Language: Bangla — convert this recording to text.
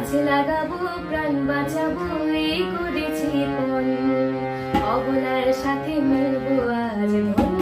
গাছ লাগাবো প্রাণ বাঁচাবো এই করেছি পণ, অবলার সাথে মিলবো আজ ধন্য